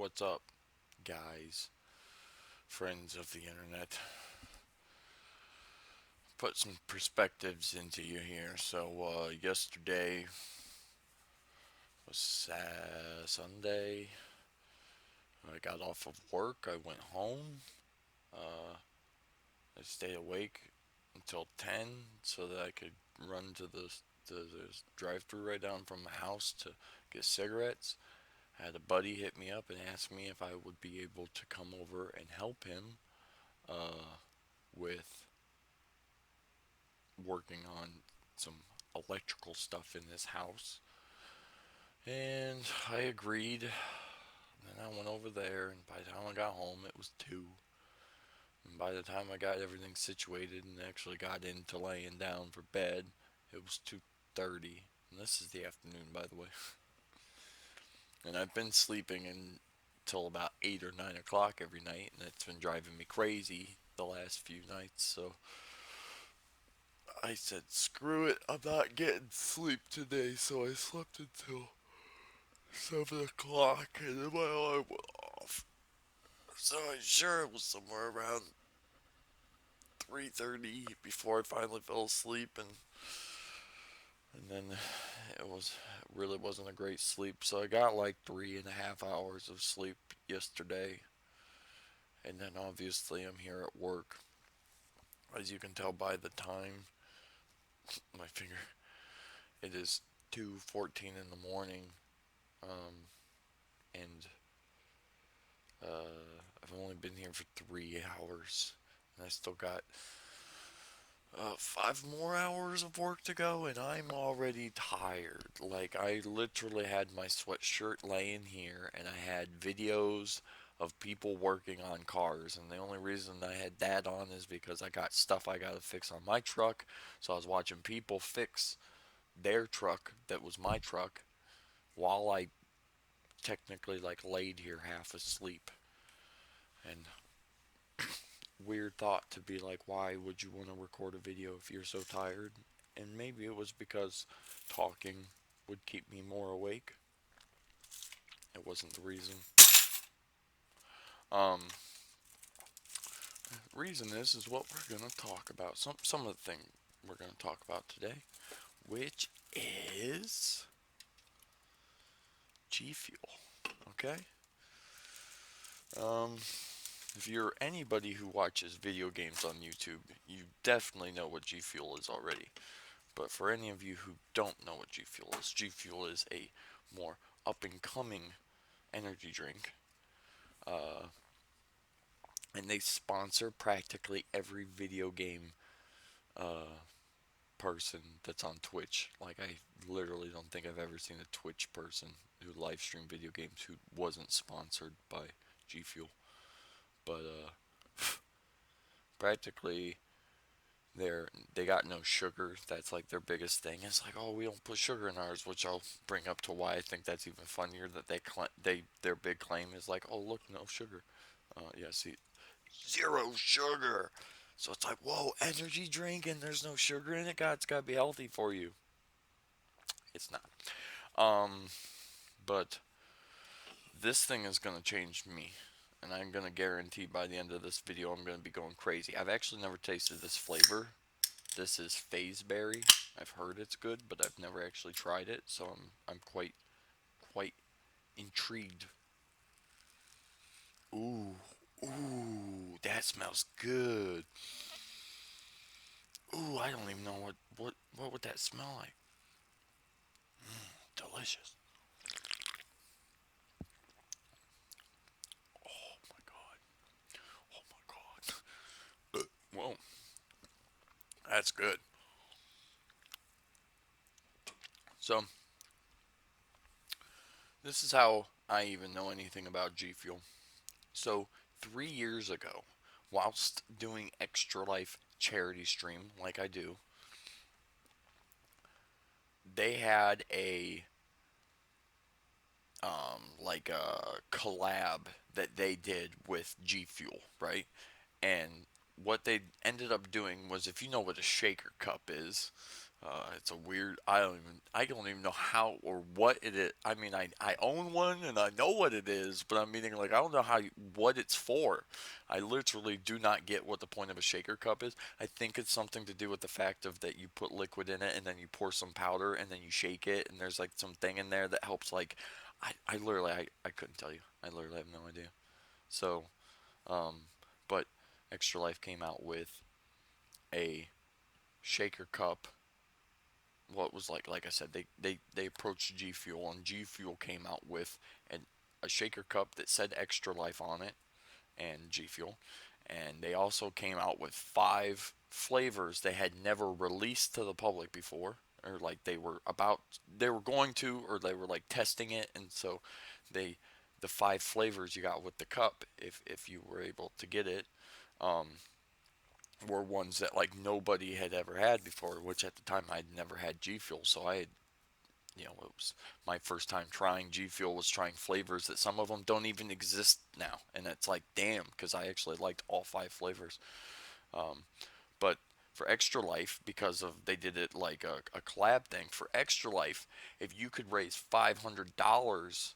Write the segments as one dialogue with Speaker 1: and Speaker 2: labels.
Speaker 1: What's up, guys, friends of the internet? Put some perspectives into you here. So, yesterday was Sunday. I got off of work. I went home. Uh, I stayed awake until 10 so that I could run to the drive-through right down from my house to get cigarettes. I had a buddy hit me up and ask me if I would be able to come over and help him uh, with working on some electrical stuff in this house. And I agreed. And I went over there, and by the time I got home, it was 2. And by the time I got everything situated and actually got into laying down for bed, it was 2:30. And this is the afternoon, by the way. And I've been sleeping until about 8 or 9 o'clock every night, and it's been driving me crazy the last few nights. So I said, screw it, I'm not getting sleep today. So I slept until 7 o'clock, and then my alarm went off. So I'm sure it was somewhere around 3:30 before I finally fell asleep, and then it really wasn't a great sleep. So I got like 3.5 hours of sleep yesterday, and then obviously I'm here at work. As you can tell by the time, my finger, it is 2:14 in the morning, um, and I've only been here for 3 hours, and I still got 5 more hours of work to go, and I'm already tired. Like, I literally had my sweatshirt laying here, and I had videos of people working on cars, and the only reason I had that on is because I got stuff I gotta fix on my truck. So I was watching people fix their truck that was my truck while I technically like laid here half asleep. And weird thought to be like, why would you want to record a video if you're so tired? And maybe it was because talking would keep me more awake. It wasn't the reason. Um, reason is what we're gonna talk about. Some of the thing we're gonna talk about today, which is G Fuel. Okay. Um, if you're anybody who watches video games on YouTube, you definitely know what G Fuel is already. But for any of you who don't know what G Fuel is a more up and coming energy drink. Uh, and they sponsor practically every video game uh, person that's on Twitch. Like, I literally don't think I've ever seen a Twitch person who live stream video games who wasn't sponsored by G Fuel. But practically they got no sugar. That's like their biggest thing. It's like, oh, we don't put sugar in ours, which I'll bring up to why I think that's even funnier. That their big claim is like, oh, look, no sugar. Yeah, see, zero sugar. So it's like, whoa, energy drink and there's no sugar in it. God, it's gotta be healthy for you. It's not. Um, but this thing is gonna change me. And I'm gonna guarantee by the end of this video I'm gonna be going crazy. I've actually never tasted this flavor. This is phase berry. I've heard it's good, but I've never actually tried it, so I'm quite intrigued. Ooh, ooh, that smells good. Ooh, I don't even know what would that smell like. Delicious. Oh my god. Oh my god. Whoa, that's good. So this is how I even know anything about G Fuel. So 3 years ago, whilst doing Extra Life charity stream like I do, they had a like a collab that they did with G Fuel, right? And what they ended up doing was, if you know what a shaker cup is, It's a weird. I don't even know how or what it is. I mean, I own one and I know what it is, but I'm meaning like I don't know what it's for. I literally do not get what the point of a shaker cup is. I think it's something to do with the fact of that you put liquid in it and then you pour some powder and then you shake it and there's like some thing in there that helps. Like, I literally I couldn't tell you. I literally have no idea. So, um, but Extra Life came out with a shaker cup. What was like I said, they approached G Fuel, and G Fuel came out with a shaker cup that said Extra Life on it, and G Fuel, and they also came out with five flavors they had never released to the public before, or like they were going to, or they were like testing it, and so they the five flavors you got with the cup, if you were able to get it, um, were ones that like nobody had ever had before, which at the time I'd never had G Fuel, so I had, it was my first time trying G Fuel, was trying flavors that some of them don't even exist now, and it's like damn, because I actually liked all five flavors. Um, but for Extra Life, because of they did it like a collab thing for Extra Life, if you could raise $500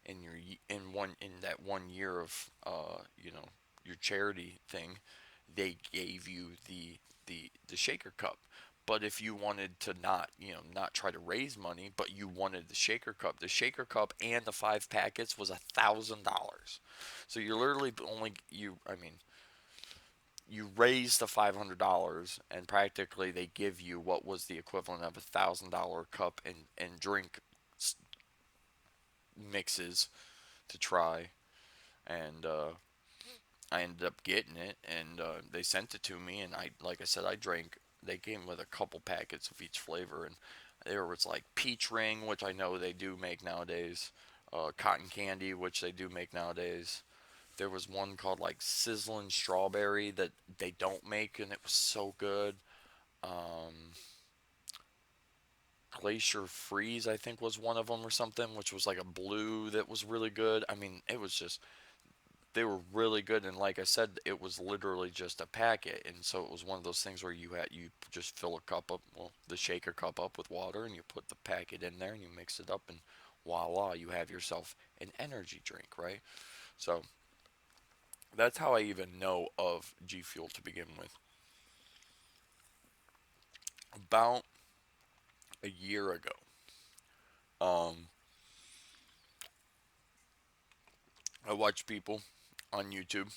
Speaker 1: in in that 1 year of your charity thing, they gave you the shaker cup. But if you wanted to not try to raise money, but you wanted the shaker cup and the five packets was $1,000. So you're literally only you I mean you raise the $500 and practically they give you what was the equivalent of $1,000 cup and drink mixes to try, and I ended up getting it, and they sent it to me, and like I said, I drank. They came with a couple packets of each flavor, and there was like peach ring, which I know they do make nowadays, cotton candy, which they do make nowadays. There was one called like sizzling strawberry that they don't make, and it was so good. Um, Glacier Freeze, I think, was one of them or something, which was like a blue that was really good. I mean, it was just they were really good, and like I said, it was literally just a packet, and so it was one of those things where you just fill a cup up, well, the shaker cup up with water, and you put the packet in there, and you mix it up, and voila, you have yourself an energy drink, right? So that's how I even know of G Fuel to begin with. About a year ago, um, I watched people on YouTube,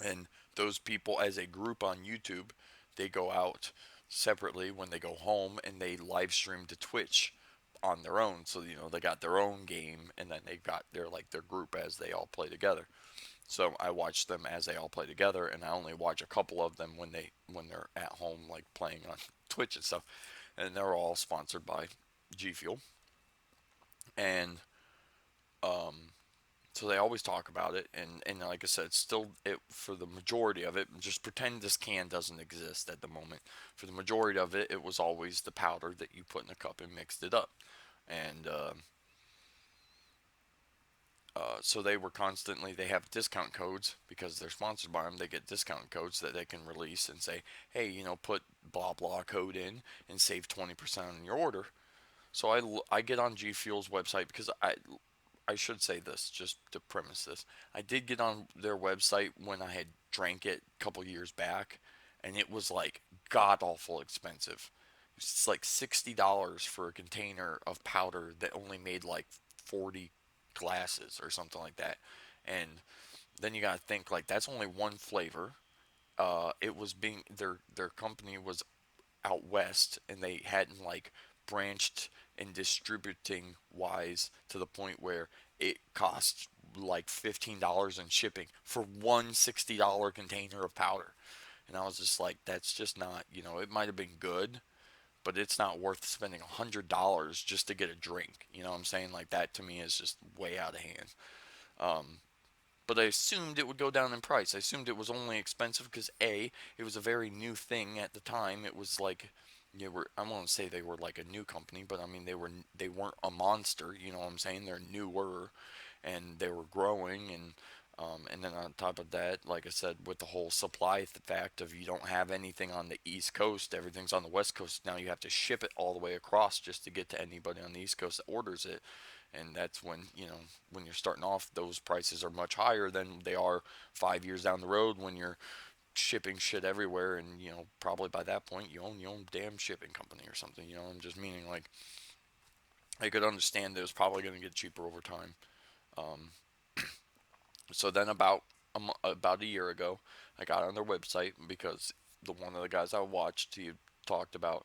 Speaker 1: and those people as a group on YouTube, they go out separately when they go home and they live stream to Twitch on their own. So they got their own game, and then they've got their group as they all play together. So I watch them as they all play together, and I only watch a couple of them when they're at home, like playing on Twitch and stuff. And they're all sponsored by G Fuel, and um, so they always talk about it, and like I said, still for the majority of it, just pretend this can doesn't exist at the moment. For the majority of it, it was always the powder that you put in a cup and mixed it up, and so they have discount codes because they're sponsored by them. They get discount codes that they can release and say, hey, put blah blah code in and save 20% on your order. So I get on G Fuel's website because I should say this just to premise this. I did get on their website when I had drank it a couple years back, and it was like god awful expensive. It's like $60 for a container of powder that only made like 40 glasses or something like that. And then you gotta think like that's only one flavor. It was being their company was out west, and they hadn't like branched and distributing wise to the point where it costs like $15 in shipping for one $60 container of powder. And I was just like, that's just not, it might have been good, but it's not worth spending $100 just to get a drink. You know what I'm saying? Like that to me is just way out of hand. Um, but I assumed it would go down in price. I assumed it was only expensive because it was a very new thing at the time. It was like I won't say they were like a new company, but I mean they weren't a monster. You know what I'm saying? They're newer, and they were growing, and And then on top of that, like I said, with the whole supply fact of you don't have anything on the East Coast, everything's on the West Coast. Now you have to ship it all the way across just to get to anybody on the East Coast that orders it. And that's when, when you're starting off, those prices are much higher than they are 5 years down the road when you're shipping shit everywhere. And, probably by that point, you own your own damn shipping company or something. I'm just meaning like I could understand that it was probably going to get cheaper over time. Um, So then about a year ago, I got on their website because the one of the guys I watched, he talked about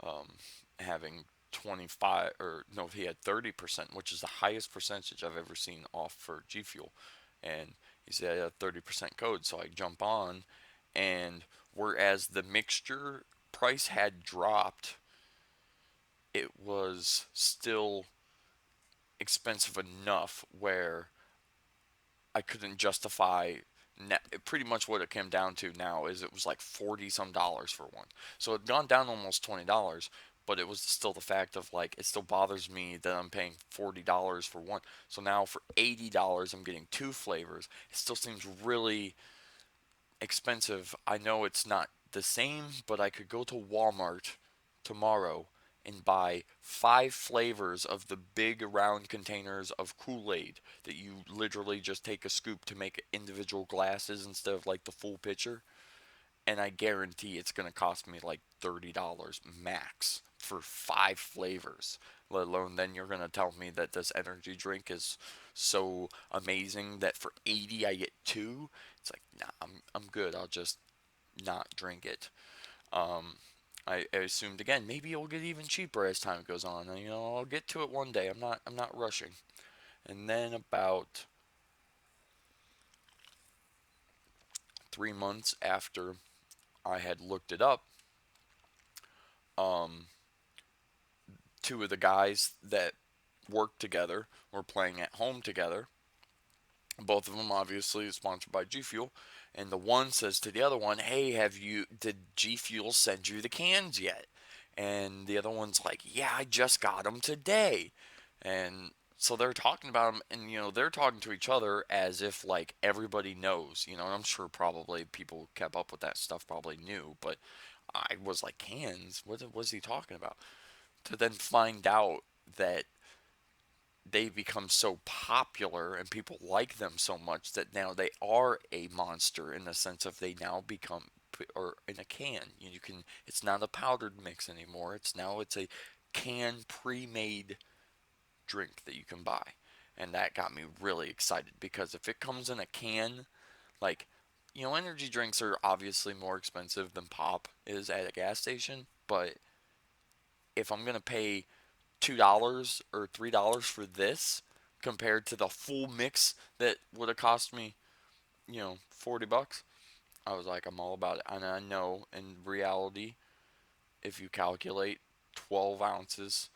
Speaker 1: um, having 25 or no, he had 30%, which is the highest percentage I've ever seen off for G Fuel, and he said I had a 30% code. So I jump on, and whereas the mixture price had dropped, it was still expensive enough where I couldn't justify. Pretty much what it came down to now is it was like 40 some dollars for one. So it had gone down almost $20, but it was still the fact of like it still bothers me that I'm paying $40 for one. So now for $80 I'm getting two flavors. It still seems really expensive. I know it's not the same, but I could go to Walmart tomorrow and buy five flavors of the big round containers of Kool-Aid that you literally just take a scoop to make individual glasses instead of like the full pitcher. And I guarantee it's going to cost me like $30 max for five flavors. Let alone then you're going to tell me that this energy drink is so amazing that for 80 I get two. It's like, nah, I'm good. I'll just not drink it. Um, I assumed again maybe it'll get even cheaper as time goes on. And, I'll get to it one day. I'm not rushing. And then about 3 months after I had looked it up, um, two of the guys that worked together were playing at home together. Both of them obviously sponsored by G Fuel. And the one says to the other one, "Hey, did G Fuel send you the cans yet?" And the other one's like, "Yeah, I just got them today." And so they're talking about them, and they're talking to each other as if like everybody knows. And I'm sure probably people who kept up with that stuff probably knew, but I was like, cans? What was he talking about? To then find out that they become so popular and people like them so much that now they are a monster in the sense of they now become or in a can. You can it's not a powdered mix anymore. It's a can pre-made drink that you can buy. And that got me really excited because if it comes in a can, like energy drinks are obviously more expensive than pop is at a gas station, but if I'm going to pay $2 or $3 for this compared to the full mix that would have cost me, $40. I was like, I'm all about it. And I know in reality, if you calculate 12 ounces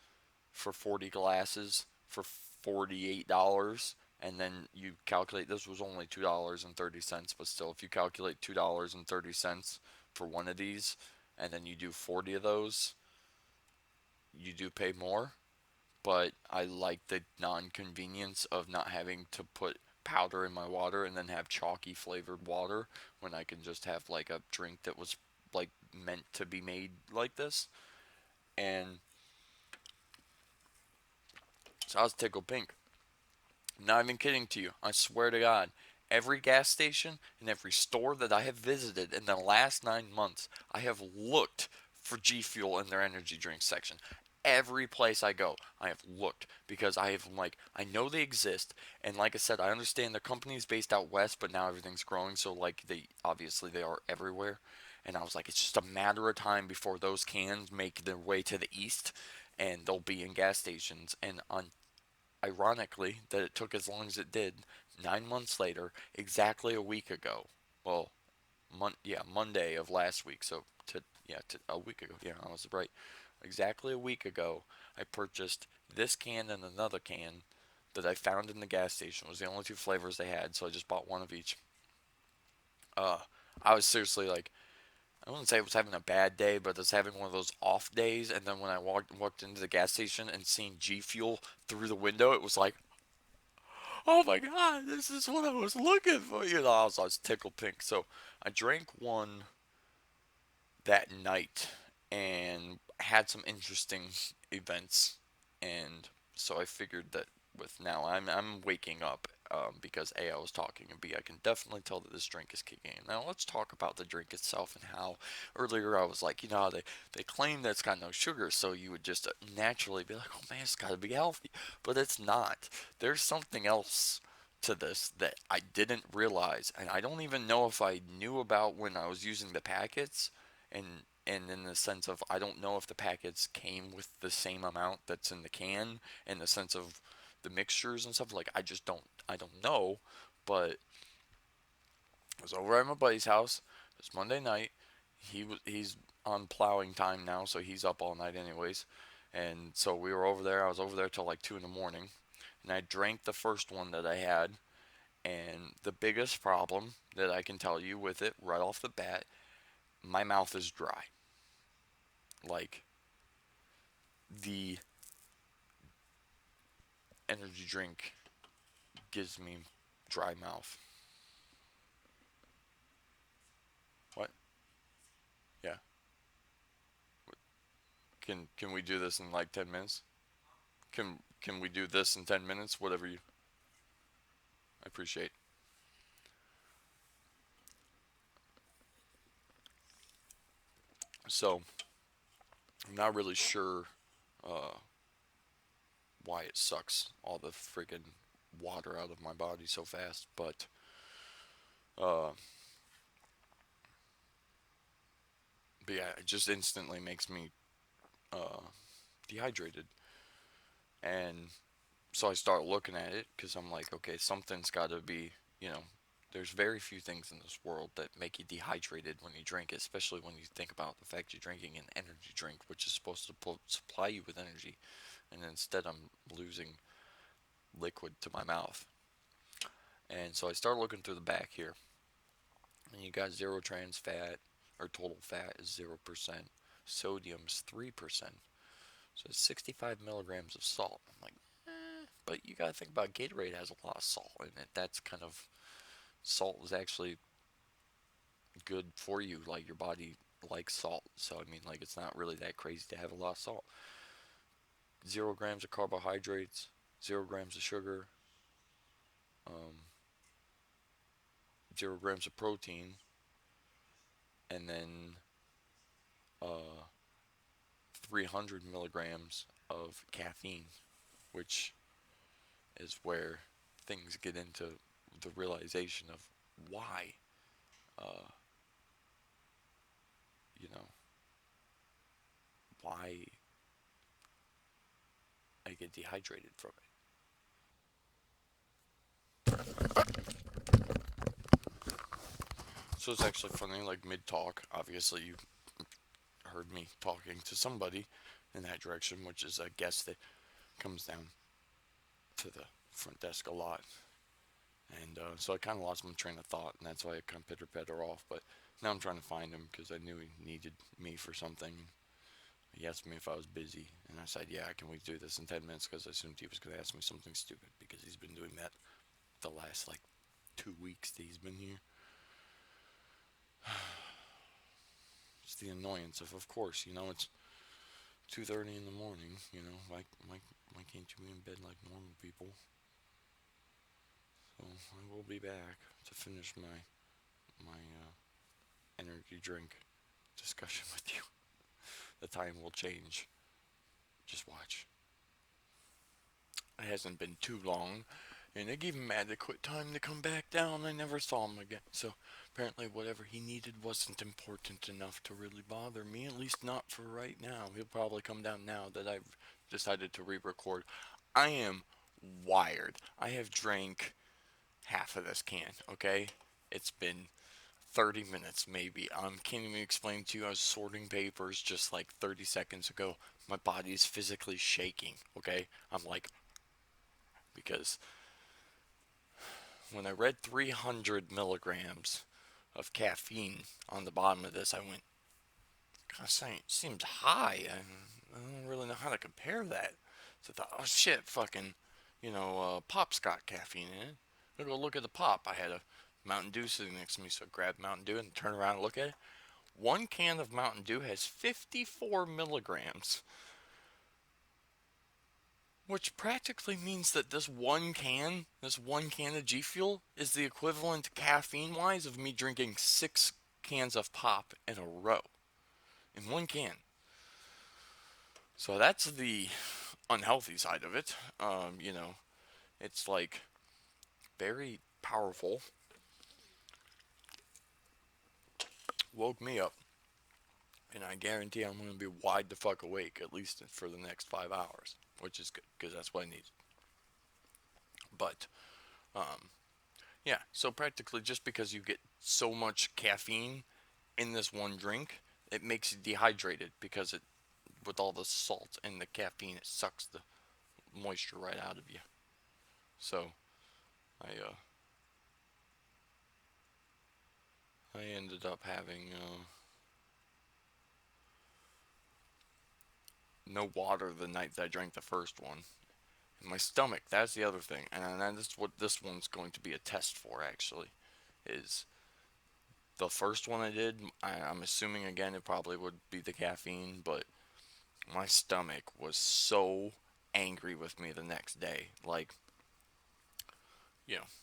Speaker 1: for 40 glasses for $48, and then you calculate this was only $2.30, but still, if you calculate $2.30 for one of these, and then you do 40 of those, you do pay more, but I like the non-convenience of not having to put powder in my water and then have chalky flavored water when I can just have like a drink that was like meant to be made like this. And so I was tickled pink. Not even kidding to you. I swear to God. Every gas station and every store that I have visited in the last 9 months, I have looked for G Fuel in their energy drink section. Every place I go, I have looked because I know they exist, and like I said, I understand the company's based out west, but now everything's growing, so like they are everywhere. And I was like, it's just a matter of time before those cans make their way to the east, and they'll be in gas stations. And on ironically that it took as long as it did, 9 months later, exactly a week ago. Well, Monday of last week. So a week ago. Yeah, I was right. Exactly a week ago, I purchased this can and another can that I found in the gas station. It was the only two flavors they had, so I just bought one of each. Uh, I was seriously like, I wouldn't say I was having a bad day, but I was having one of those off days. And then when I walked into the gas station and seeing G Fuel through the window, it was like, oh my god, this is what I was looking for. I was tickled pink. So I drank one that night and had some interesting events. And so I figured that with now I'm waking up because A, I was talking, and B, I can definitely tell that this drink is kicking in. Now let's talk about the drink itself and how earlier I was like, how they claim that it's got no sugar, so you would just naturally be like, oh man, it's got to be healthy, but it's not. There's something else to this that I didn't realize, and I don't even know if I knew about when I was using the packets, and in the sense of I don't know if the packets came with the same amount that's in the can, in the sense of the mixtures and stuff. Like I don't know, but I was over at my buddy's house. It's Monday night. He's on plowing time now, so he's up all night anyways. And so we were over there. I was over there till like 2 in the morning, and I drank the first one that I had. And the biggest problem that I can tell you with it right off the bat, my mouth is dry. Like the energy drink gives me dry mouth. What? Yeah. Can we do this in like 10 minutes? Can we do this in 10 minutes? Whatever you. I appreciate. So I'm not really sure uh, why it sucks all the friggin' water out of my body so fast, uh, but yeah, it just instantly makes me uh, dehydrated, and so I start looking at it because I'm like, okay, something's got to be, you know, there's very few things in this world that make you dehydrated when you drink it, especially when you think about the fact you're drinking an energy drink, which is supposed to supply you with energy, and instead I'm losing liquid to my mouth. And so I start looking through the back here, and you got zero trans fat, or total fat is 0%, sodium's 3%, so it's 65 milligrams of salt. I'm like, but you gotta think about Gatorade has a lot of salt in it. That's kind of salt is actually good for you. Like your body likes salt, so I mean, like it's not really that crazy to have a lot of salt. 0 grams of carbohydrates, 0 grams of sugar, um, 0 grams of protein, and then 300 milligrams of caffeine, which is where things get into the realization of why, uh, you know, why I get dehydrated from it. So it's actually funny, like mid talk, obviously you heard me talking to somebody in that direction, which is a guest that comes down to the front desk a lot. And so I kind of lost my train of thought, and that's why I kind of pitter patter off. But now I'm trying to find him because I knew he needed me for something. He asked me if I was busy, and I said, "Yeah, can we do this in 10 minutes?" Because I assumed he was going to ask me something stupid because he's been doing that the last like 2 weeks that he's been here. It's the annoyance of course, it's 2:30 in the morning. Why can't you be in bed like normal people? So I will be back to finish my energy drink discussion with you. The time will change. Just watch. It hasn't been too long, and they gave him adequate time to come back down. I never saw him again. So apparently, whatever he needed wasn't important enough to really bother me. At least not for right now. He'll probably come down now that I've decided to re-record. I am wired. I have drank half of this can. Okay, it's been 30 minutes maybe. I can't even explain to you. I was sorting papers just like 30 seconds ago. My body is physically shaking. Okay, I'm like, because when I read 300 milligrams of caffeine on the bottom of this, I went, gosh, that seems high. I don't really know how to compare that. So I thought, oh shit, fucking pop's got caffeine in it. I go look at the pop. I had a Mountain Dew sitting next to me, so I grabbed Mountain Dew and turn around and look at it. One can of Mountain Dew has 54 milligrams, which practically means that this one can of G Fuel, is the equivalent caffeine wise of me drinking 6 cans of pop in a row in one can. So that's the unhealthy side of it. It's like very powerful. Woke me up, and I guarantee I'm going to be wide the fuck awake at least for the next 5 hours, which is good because that's what I need. But yeah, so practically just because you get so much caffeine in this one drink, it makes you dehydrated because it, with all the salt and the caffeine, it sucks the moisture right out of you. So I I ended up having no water the night that I drank the first one. And my stomach, that's the other thing, and that's what this one's going to be a test for. Actually, is the first one I did. I'm assuming again it probably would be the caffeine, but my stomach was so angry with me the next day. Like,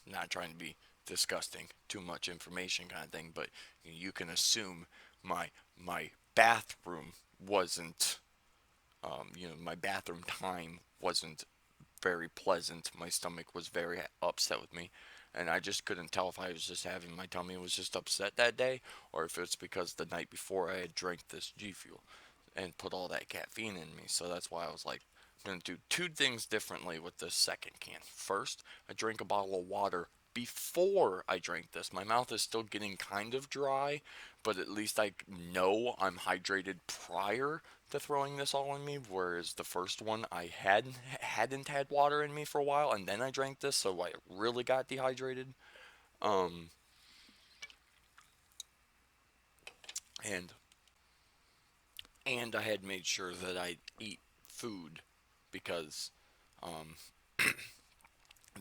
Speaker 1: not trying to be disgusting, too much information kind of thing, but you can assume my bathroom wasn't, my bathroom time wasn't very pleasant. My stomach was very upset with me, and I just couldn't tell if I was just having my tummy was just upset that day, or if it's because the night before I had drank this G Fuel and put all that caffeine in me. So that's why I was like, I'm gonna do two things differently with this second can. First, I drank a bottle of water before I drank this. My mouth is still getting kind of dry, but at least I know I'm hydrated prior to throwing this all in me. Whereas the first one, I hadn't had water in me for a while, and then I drank this, so I really got dehydrated. Um, and and I had made sure that I eat food because um,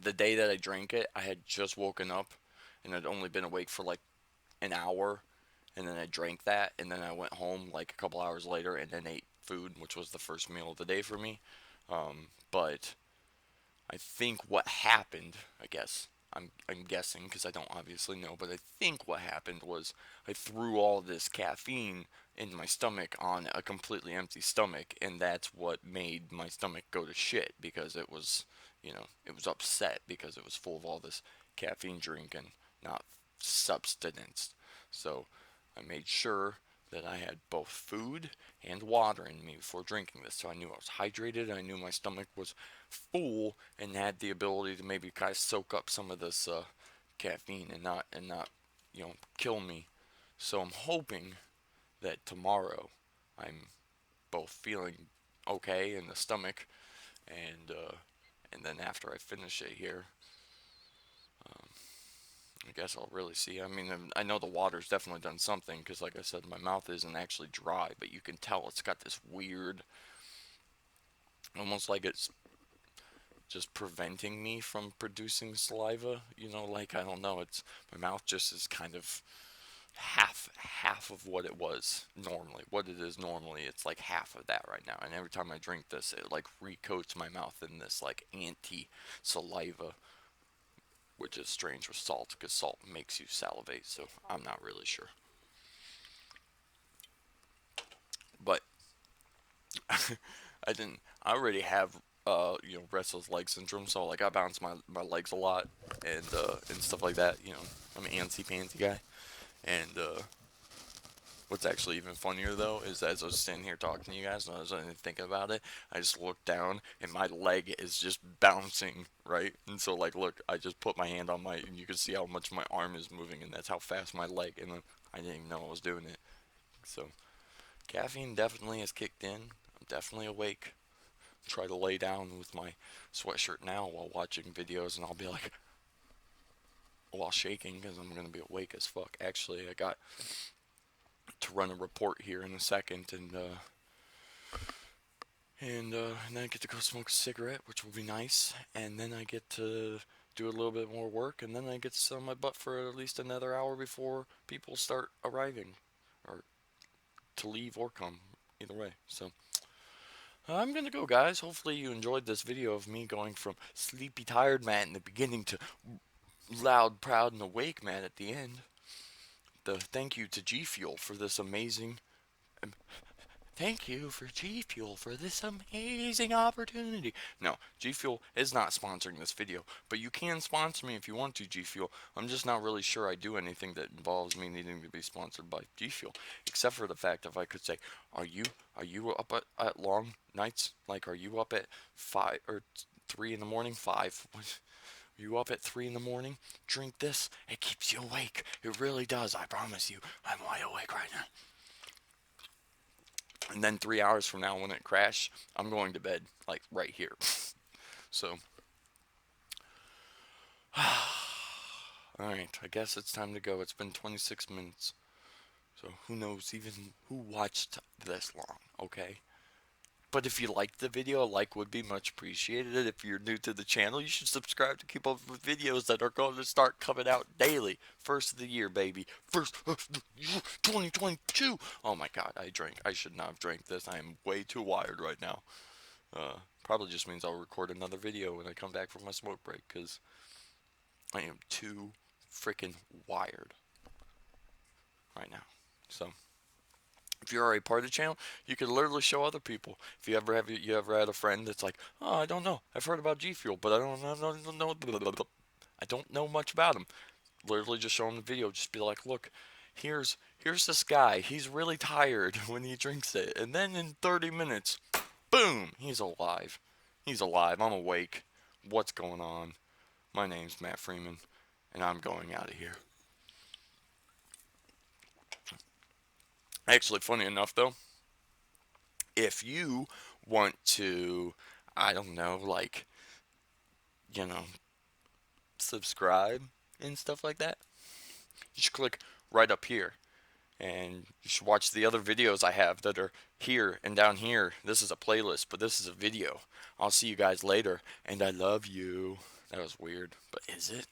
Speaker 1: the day that I drank it, I had just woken up and I'd only been awake for like an hour, and then I drank that, and then I went home like a couple hours later and then ate food, which was the first meal of the day for me. But I think what happened, I guess, I'm guessing because I don't obviously know, but I think what happened was I threw all this caffeine in my stomach on a completely empty stomach, and that's what made my stomach go to shit because it was upset because it was full of all this caffeine drink and not substance. So I made sure that I had both food and water in me before drinking this. So I knew I was hydrated. I knew my stomach was full and had the ability to maybe kind of soak up some of this caffeine and not kill me. So I'm hoping that tomorrow I'm both feeling okay in the stomach and then after I finish it here, um, I guess I'll really see. I mean, I know the water's definitely done something because, like I said, my mouth isn't actually dry, but you can tell it's got this weird, almost like it's just preventing me from producing saliva. Like I don't know. It's my mouth just is kind of half of what it was normally. What it is normally, it's like half of that right now. And every time I drink this, it like recoats my mouth in this like anti saliva, which is strange with salt because salt makes you salivate. So I'm not really sure. But I didn't. I already have restless leg syndrome, so like I bounce my legs a lot and stuff like that. I'm an antsy pantsy guy, and what's actually even funnier though is as I was standing here talking to you guys and I was thinking about it, I just looked down and my leg is just bouncing, right? And so like, look, I just put my hand on and you can see how much my arm is moving, and that's how fast my leg, and I didn't even know I was doing it. So caffeine definitely has kicked in. I'm definitely awake. Try to lay down with my sweatshirt now while watching videos, and I'll be like, while shaking because I'm gonna be awake as fuck. Actually, I got to run a report here in a second, and And then I get to go smoke a cigarette, which will be nice. And then I get to do a little bit more work, and then I get to sit on my butt for at least another hour before people start arriving, or to leave or come. Either way. So I'm gonna go, guys. Hopefully you enjoyed this video of me going from sleepy, tired man in the beginning to loud, proud, and awake man at the end. The thank you to G Fuel for this amazing. Thank you for G Fuel for this amazing opportunity. No, G Fuel is not sponsoring this video, but you can sponsor me if you want to, G Fuel. I'm just not really sure I do anything that involves me needing to be sponsored by G Fuel, except for the fact if I could say, are you up at long nights? Like, are you up at 5 or 3 in the morning? 5. Are you up at 3 in the morning? Drink this. It keeps you awake. It really does. I promise you. I'm wide awake right now. And then 3 hours from now, when it crashes, I'm going to bed, like right here. So, alright, I guess it's time to go. It's been 26 minutes. So, who knows even who watched this long, okay? But if you liked the video, a like would be much appreciated. And if you're new to the channel, you should subscribe to keep up with videos that are going to start coming out daily. First of the year, baby. First of the year, 2022. Oh my god, I drank. I should not have drank this. I am way too wired right now. Probably just means I'll record another video when I come back from my smoke break, because I am too freaking wired right now. So, if you're already part of the channel, you can literally show other people. If you ever had a friend that's like, oh, I don't know, I've heard about G Fuel, but I don't know, I don't know much about him. Literally just show him the video. Just be like, look, here's this guy. He's really tired when he drinks it, and then in 30 minutes, boom, he's alive. He's alive. I'm awake. What's going on? My name's Matt Freeman, and I'm going out of here. Actually, funny enough, though, if you want to, I don't know, like, you know, subscribe and stuff like that, you should click right up here. And you should watch the other videos I have that are here and down here. This is a playlist, but this is a video. I'll see you guys later, and I love you. That was weird, but is it?